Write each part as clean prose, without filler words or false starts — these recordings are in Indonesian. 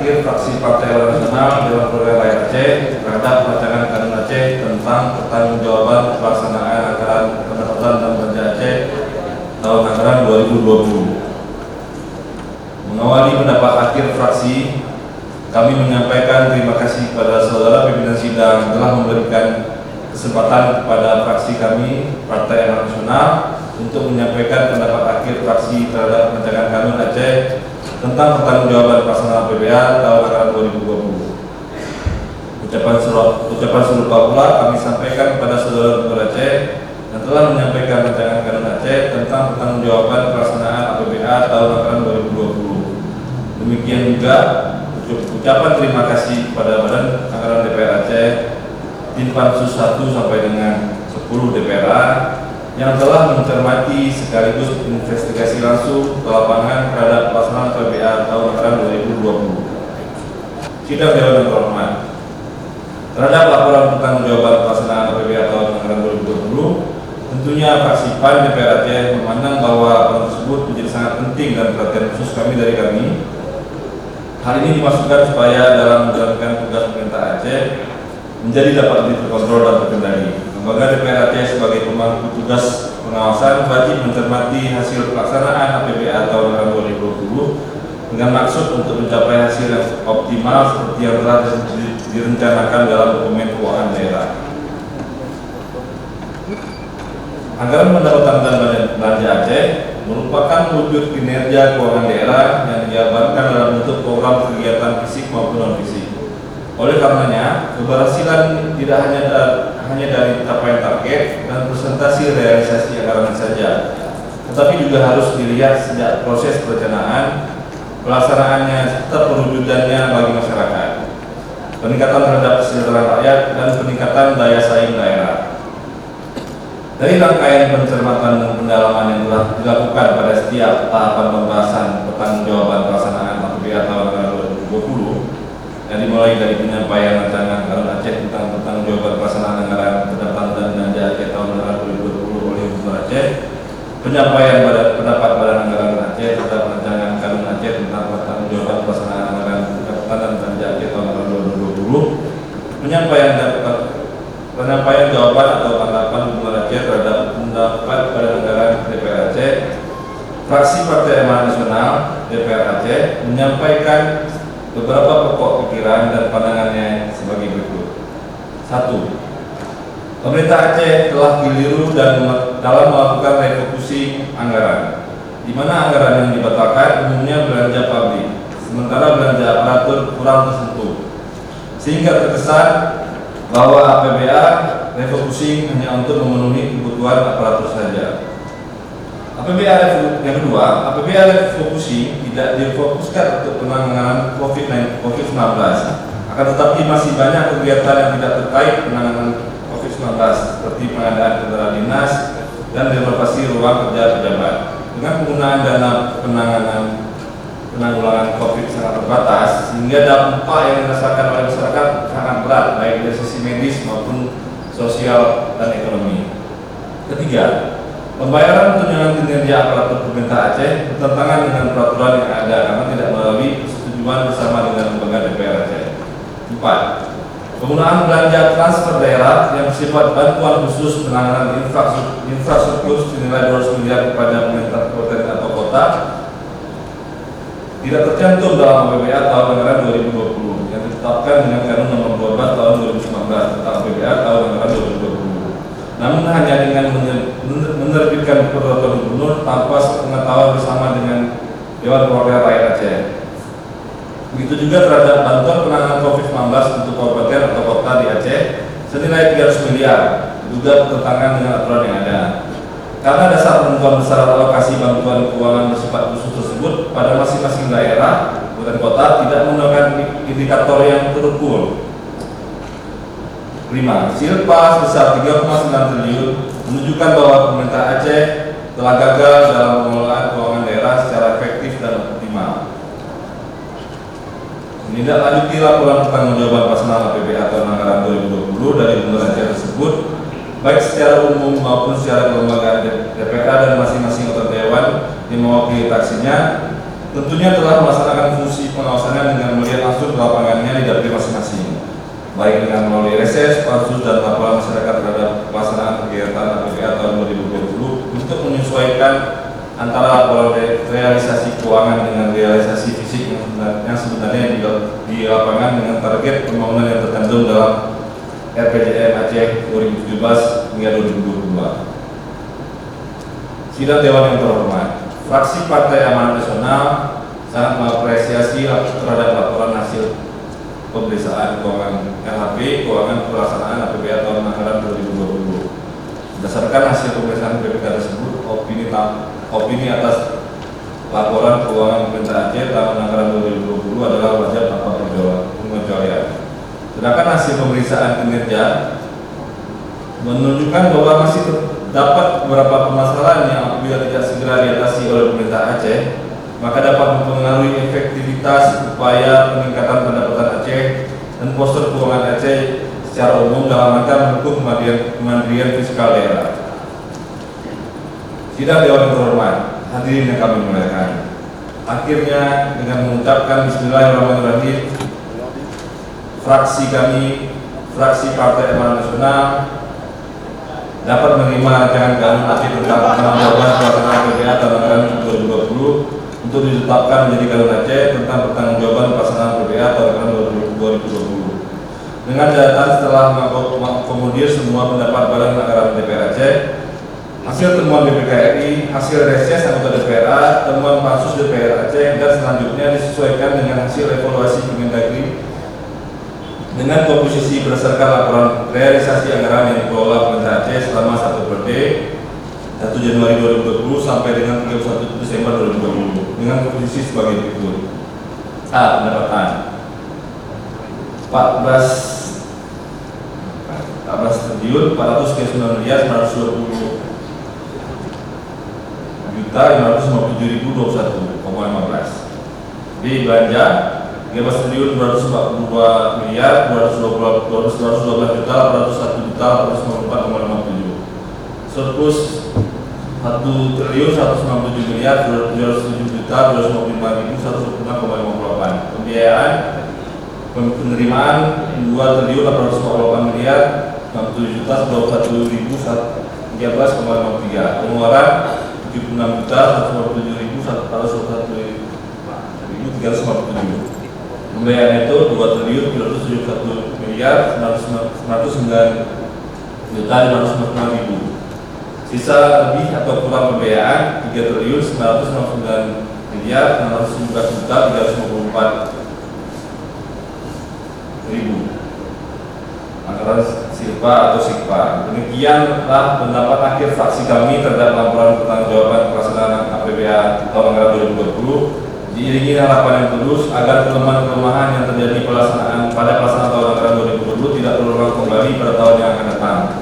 akhir fraksi Partai Amanat Nasional Dewan Perwakilan Rakyat Aceh terhadap rancangan Kanun Aceh tentang pertanggungjawaban pelaksanaan anggaran pendapatan dan belanja Aceh tahun anggaran 2020. Mengawali pendapat akhir fraksi, kami menyampaikan terima kasih kepada saudara pimpinan sidang telah memberikan kesempatan kepada fraksi kami Partai Amanat Nasional untuk menyampaikan pendapat akhir fraksi terhadap rancangan Kanun Aceh tentang pertanggungjawaban pelaksanaan APBA tahun anggaran 2020. Ucapan serupa pula kami sampaikan kepada saudara Gubernur Aceh yang telah menyampaikan rancangan Kanun Aceh tentang pertanggungjawaban pelaksanaan APBA tahun anggaran 2020. Demikian juga ucapan terima kasih kepada Badan Anggaran DPR Aceh, tim Pansus 1 sampai dengan 10 DPRA yang telah mencermati sekaligus investigasi langsung ke lapangan terhadap pelaksanaan APBA tahun anggaran 2020. Sidang Dewan yang terhormat, terhadap laporan pertanggungjawaban pelaksanaan APBA tahun anggaran 2020, tentunya fraksi PAN DPR Aceh memandang bahwa hal tersebut menjadi sangat penting dan perhatian khusus kami. Hal ini dimaksudkan supaya dalam menjalankan tugas pemerintah Aceh menjadi dapat lebih terkontrol dan terkendali. Lembaga DPR Aceh sebagai pemangku tugas pengawasan wajib mencermati hasil pelaksanaan APBA tahun 2020 dengan maksud untuk mencapai hasil yang optimal seperti yang telah direncanakan dalam dokumen keuangan daerah. Anggaran pendapatan dan belanja Aceh merupakan wujud kinerja keuangan daerah yang dijabarkan dalam bentuk program kegiatan fisik maupun non fisik. Oleh karenanya, keberhasilan tidak hanya dari capaian target dan presentasi realisasi anggaran saja, tetapi juga harus dilihat sejak proses perencanaan, pelaksanaannya serta perwujudannya bagi masyarakat, peningkatan terhadap kesejahteraan rakyat dan peningkatan daya saing daerah. Dari rangkaian pencermatan dan pendalaman yang telah dilakukan pada setiap tahapan pembahasan pertanggungjawaban pelaksanaan APBA tahun 2020, yang dimulai dari penyampaian rancangan Kanun Aceh tentang pertanggungjawaban pelaksanaan anggaran pendapatan dan belanja Aceh tahun 2020 oleh Gubernur Aceh, penyampaian pendapat Badan Anggaran Aceh terhadap rancangan Kanun Aceh tentang pertanggungjawaban pelaksanaan anggaran pendapatan dan belanja Aceh tahun 2020, penyampaian jawaban atau tanggapan Gubernur Aceh terhadap pendapat Badan Anggaran DPR Aceh. Fraksi Partai Amanat Nasional DPR Aceh menyampaikan beberapa pokok pikiran dan pandangannya sebagai berikut. 1. Pemerintah Aceh telah keliru dalam melakukan refocusing anggaran, di mana anggaran yang dibatalkan umumnya belanja pabrik, sementara belanja aparatur kurang tersentuh, sehingga terkesan bahwa APBA refocusing hanya untuk memenuhi kebutuhan aparatur saja. Yang kedua, APBA refocusing tidak difokuskan untuk penanganan COVID-19, akan tetapi masih banyak kegiatan yang tidak terkait penanganan COVID-19 seperti pengadaan kendaraan dinas dan renovasi ruang kerja pejabat. Dengan penggunaan dana penanggulangan COVID sangat terbatas, sehingga dampak yang dirasakan oleh masyarakat sangat berat baik dari sisi medis maupun sosial dan ekonomi. Ketiga, pembayaran tunjangan kinerja aparatur pemerintah Aceh bertentangan dengan peraturan yang ada karena tidak melalui persetujuan bersama dengan lembaga DPR Aceh. 4. Penggunaan belanja transfer daerah yang bersifat bantuan khusus penanganan infrastruktur senilai 200 miliar kepada pemerintah kabupaten atau kota tidak tercantum dalam APBA tahun anggaran 2020 yang ditetapkan dengan Kanun Nomor 12 tahun 2019 tentang APBA tahun anggaran 2020. Namun hanya dengan menerbitkan peraturan gubernur tanpa sepengetahuan bersama dengan Dewan Perwakilan Rakyat Aceh. Begitu juga terhadap bantuan penanganan COVID-19 untuk kabupaten atau kota di Aceh senilai 300 miliar, juga bertentangan dengan aturan yang ada. Karena dasar penentuan besaran alokasi bantuan keuangan bersifat khusus tersebut pada masing-masing daerah kabupaten kota tidak menggunakan indikator yang terukur. 5. Silpa sebesar 3,9 triliun menunjukkan bahwa pemerintah Aceh telah gagal dalam pengelolaan keuangan daerah secara efektif dan optimal. Menindaklanjuti laporan pertanggungjawaban pelaksanaan APBA tahun anggaran 2020 dari Gubernur Aceh tersebut, baik secara umum maupun secara kelembagaan DPR dan masing-masing anggota dewan yang mewakili fraksinya, tentunya telah melaksanakan fungsi pengawasannya dengan melihat langsung ke lapangannya di dapil masing-masing, baik dengan melalui reses, pansus, dan laporan masyarakat terhadap pelaksanaan kegiatan APBA tahun 2020 untuk menyesuaikan antara laporan realisasi keuangan dengan realisasi fisik yang sebenarnya di lapangan dengan target pembangunan yang tercantum dalam RPJM Aceh 2017 hingga 2022. Sidang Dewan yang terhormat, fraksi Partai Amanat Nasional sangat mengapresiasi terhadap laporan hasil pemeriksaan keuangan LHP, keuangan pelaksanaan APBA tahun anggaran 2020. Berdasarkan hasil pemeriksaan BPK tersebut, opini atas laporan keuangan pemerintah Aceh tahun anggaran 2020 adalah wajar tanpa pengecualian. Sedangkan hasil pemeriksaan kinerja menunjukkan bahwa masih terdapat beberapa permasalahan yang apabila tidak segera diatasi oleh pemerintah Aceh, maka dapat mempengaruhi efektivitas upaya peningkatan pendapatan Aceh dan postur keuangan Aceh secara umum dalam rangka mendukung kemandirian fiskal daerah. Sidang Dewan yang terhormat, hadirin yang kami muliakan. Akhirnya dengan mengucapkan Bismillahirrahmanirrahim, fraksi kami, fraksi Partai Amanat Nasional, dapat menerima rancangan Undang-Undang Aceh tentang pertanggungjawaban pelaksanaan APBA tahun anggaran 2020 untuk ditetapkan menjadi Undang-Undang Aceh tentang pertanggungjawaban pelaksanaan APBA tahun anggaran 2020. Dengan catatan setelah mengakomodir semua pendapat Badan Anggaran DPR Aceh, hasil temuan BPK RI, hasil reses anggota DPRA, temuan pansus DPR Aceh, dan selanjutnya disesuaikan dengan hasil evaluasi Kemendagri dengan komposisi berdasarkan laporan realisasi anggaran yang dikelola pemerintah Aceh selama 1 Januari 2020 sampai dengan 31 Desember 2020 dengan komposisi sebagai berikut. A. Pendapatan 14 triliun 499 miliar 920 juta 557.021,15. B. Belanja 13 triliun 242 miliar 212 juta 801.854,57. Surplus 1 triliun 197 miliar 207 juta 255.126,58. Pembiayaan penerimaan 2 triliun 848 miliar 67 juta 21.013,53. Pengeluaran 76 juta 127.121.357. Pembayaran itu 2 triliun 371 miliar 909 juta 595.000. Sisa lebih atau kurang pembayaran 3 triliun 969 miliar 611 juta 354.000. Anggaran Silpa atau Sikpa. Demikianlah pendapat akhir fraksi kami terhadap laporan pertanggungjawaban pelaksanaan APBA tahun anggaran 2020. Diiringi harapan yang tulus agar kelemahan-kelemahan yang terjadi pada pelaksanaan tahun anggaran 2020 tidak terulang kembali pada tahun yang akan datang.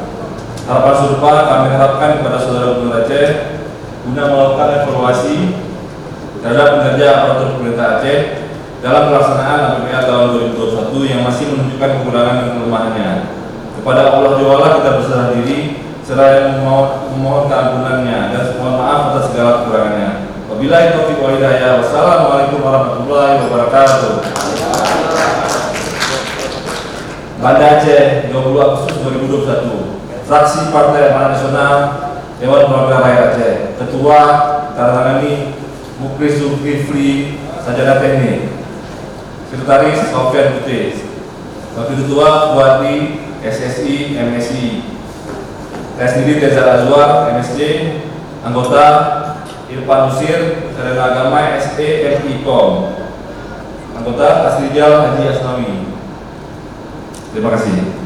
Harapan serupa kami harapkan kepada saudara Gubernur Aceh guna melakukan evaluasi terhadap kinerja aparatur pemerintah Aceh dalam pelaksanaan APBA tahun 2021 yang masih menunjukkan kekurangan dan kelemahannya. Kepada Allah Jalla kita berserah diri seraya memohon keampunannya dan mohon maaf atas segala kekurangannya. Wabillahi taufiq wal hidayah. Wassalamualaikum warahmatullahi wabarakatuh. Banda Aceh 20 Agustus 2021. Fraksi Partai Amanat Nasional Dewan Perwakilan Rakyat Aceh. Ketua Tarangani Mukris Zulkifli Sajada Teknik. Sekretaris Sofian Putih. Wakil Ketua Buati SSI MSI. Sendiri Teza Azwar MSC. Anggota Irfan Nusir Sarjana Agama SE MIKOM. Anggota Asrijal Haji Asnawi. Terima kasih.